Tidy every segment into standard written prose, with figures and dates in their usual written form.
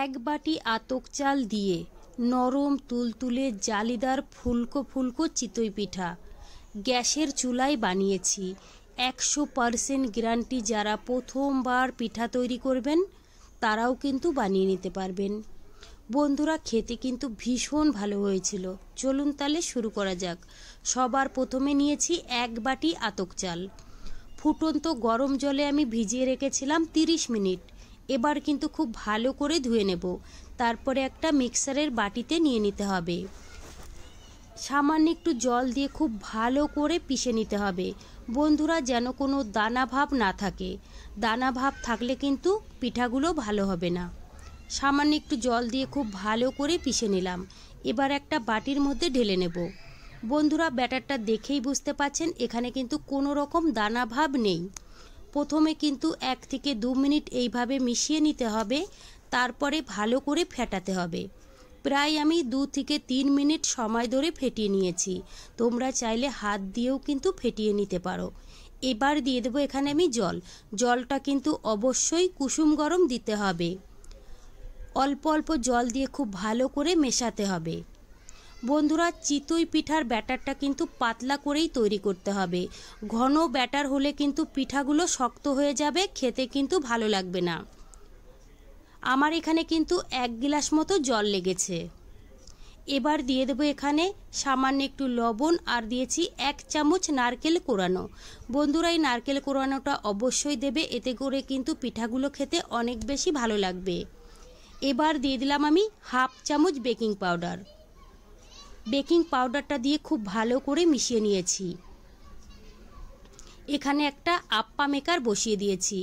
এক বাটি আতক চাল দিয়ে নরম তুলতুলে জালিদার ফুলকো ফুলকো চিতই পিঠা গ্যাসের চুলায় বানিয়েছি। 100% গ্যারান্টি। যারা প্রথমবার পিঠা তৈরি করবেন তারাও কিন্তু বানিয়ে নিতে পারবেন। বন্ধুরা, খেতে কিন্তু ভীষণ ভালো হয়েছিল। চলুন তাহলে শুরু করা যাক। সবার প্রথমে নিয়েছি 1 বাটি আতক চাল। ফুটন্ত গরম জলে আমি ভিজিয়ে রেখেছিলাম 30 মিনিট। এবার কিন্তু খুব ভালো করে ধুয়ে নেব। তারপরে একটা মিক্সারের বাটিতে নিয়ে নিতে হবে। সামান্য একটু জল দিয়ে খুব ভালো করে পিষে নিতে হবে। বন্ধুরা, যেন কোনো দানা ভাব না থাকে। দানা ভাব থাকলে কিন্তু পিঠাগুলো ভালো হবে না। সামান্য একটু জল দিয়ে খুব ভালো করে পিষে নিলাম। এবার একটা বাটির মধ্যে ঢেলে নেব। বন্ধুরা, ব্যাটারটা দেখেই বুঝতে পাচ্ছেন এখানে কিন্তু কোনো রকম দানা ভাব নেই। প্রথমে কিন্তু 1 থেকে 2 মিনিট এইভাবে মিশিয়ে নিতে হবে। তারপরে ভালো করে ফেটাতে হবে। প্রায় আমি 2 থেকে 3 মিনিট সময় ধরে ফেটিয়ে নিয়েছি। তোমরা চাইলে হাত দিয়েও কিন্তু ফেটিয়ে নিতে পারো। এবার দিয়ে দেবো এখানে আমি জল। জলটা কিন্তু অবশ্যই কুসুম গরম দিতে হবে। অল্প অল্প জল দিয়ে খুব ভালো করে মেশাতে হবে। বন্ধুরা, চিতই পিঠার ব্যাটারটা কিন্তু পাতলা করেই তৈরি করতে হবে। ঘন ব্যাটার হলে কিন্তু পিঠাগুলো শক্ত হয়ে যাবে, খেতে কিন্তু ভালো লাগবে না। আমার এখানে কিন্তু 1 গ্লাস মতো জল লেগেছে। এবার দিয়ে দেবো এখানে সামান্য একটু লবণ, আর দিয়েছি 1 চামচ নারকেল কোরানো। বন্ধুরা, এই নারকেল কোরানোটা অবশ্যই দেবে, এতে করে কিন্তু পিঠাগুলো খেতে অনেক বেশি ভালো লাগবে। এবার দিয়ে দিলাম আমি 1/2 চামচ বেকিং পাউডার। বেকিং পাউডারটা দিয়ে খুব ভালো করে মিশিয়ে নিয়েছি। এখানে একটা আপ্পা মেকার বসিয়ে দিয়েছি।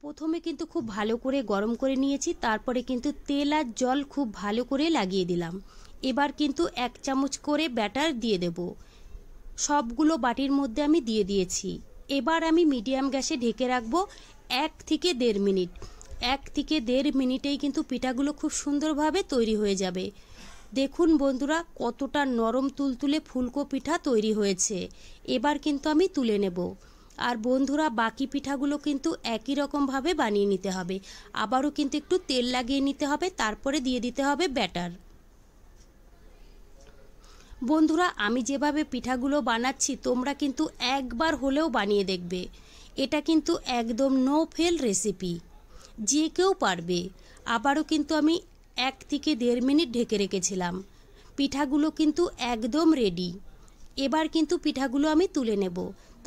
প্রথমে কিন্তু খুব ভালো করে গরম করে নিয়েছি। তারপরে কিন্তু তেল আর জল খুব ভালো করে লাগিয়ে দিলাম। এবার কিন্তু 1 চামচ করে ব্যাটার দিয়ে দেব। সবগুলো বাটির মধ্যে আমি দিয়ে দিয়েছি। এবার আমি মিডিয়াম গ্যাসে ঢেকে রাখবো 1 থেকে 1.5 মিনিট। 1 থেকে 1.5 মিনিটেই কিন্তু পিঠাগুলো খুব সুন্দরভাবে তৈরি হয়ে যাবে। দেখুন বন্ধুরা, কতটা নরম তুলতুলে ফুলকো পিঠা তৈরি হয়েছে। এবার কিন্তু আমি তুলে নেব। আর বন্ধুরা, বাকি পিঠাগুলো কিন্তু একই রকমভাবে বানিয়ে নিতে হবে। আবারও কিন্তু একটু তেল লাগিয়ে নিতে হবে, তারপরে দিয়ে দিতে হবে ব্যাটার। বন্ধুরা, আমি যেভাবে পিঠাগুলো বানাচ্ছি তোমরা কিন্তু একবার হলেও বানিয়ে দেখবে। এটা কিন্তু একদম নো ফেল রেসিপি, যে কেউ পারবে। আবারও কিন্তু আমি 1 থেকে 1.5 মিনিট ঢেকে রেখেছিলাম। পিঠাগুলো কিন্তু একদম রেডি। এবার কিন্তু পিঠাগুলো আমি তুলে নেব।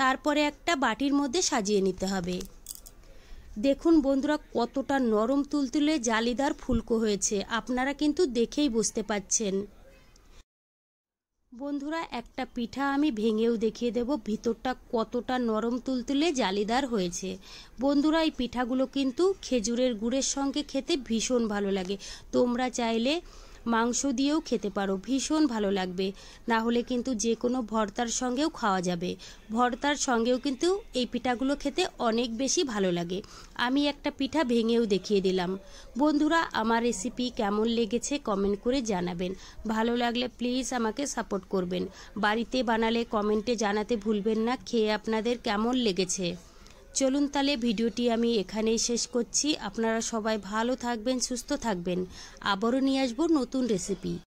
তারপরে একটা বাটির মধ্যে সাজিয়ে নিতে হবে। দেখুন বন্ধুরা, কতটা নরম তুলতুলে জালিদার ফুলকো হয়েছে। আপনারা কিন্তু দেখেই বুঝতে পাচ্ছেন। বন্ধুরা, একটা পিঠা আমি ভেঙেও দেখিয়ে দেব ভিতরটা কতটা নরম তুলতুলে জালিদার হয়েছে। বন্ধুরা, এই পিঠাগুলো কিন্তু খেজুরের গুড়ের সঙ্গে খেতে ভীষণ ভালো লাগে। তোমরা চাইলে মাংস দিয়েও খেতে পারো, ভীষণ ভালো লাগবে। না হলে কিন্তু যে কোনো ভর্তার সঙ্গেও খাওয়া যাবে। ভর্তার সঙ্গেও কিন্তু এই পিঠাগুলো খেতে অনেক বেশি ভালো লাগে। আমি একটা পিঠা ভেঙেও দেখিয়ে দিলাম। বন্ধুরা, আমার রেসিপি কেমন লেগেছে কমেন্ট করে জানাবেন। ভালো লাগলে প্লিজ আমাকে সাপোর্ট করবেন। বাড়িতে বানালে কমেন্টে জানাতে ভুলবেন না খেয়ে আপনাদের কেমন লেগেছে। চলুন তাহলে ভিডিওটি আমি এখানেই শেষ করছি। আপনারা সবাই ভালো থাকবেন, সুস্থ থাকবেন। আবারও নিয়ে আসবো নতুন রেসিপি।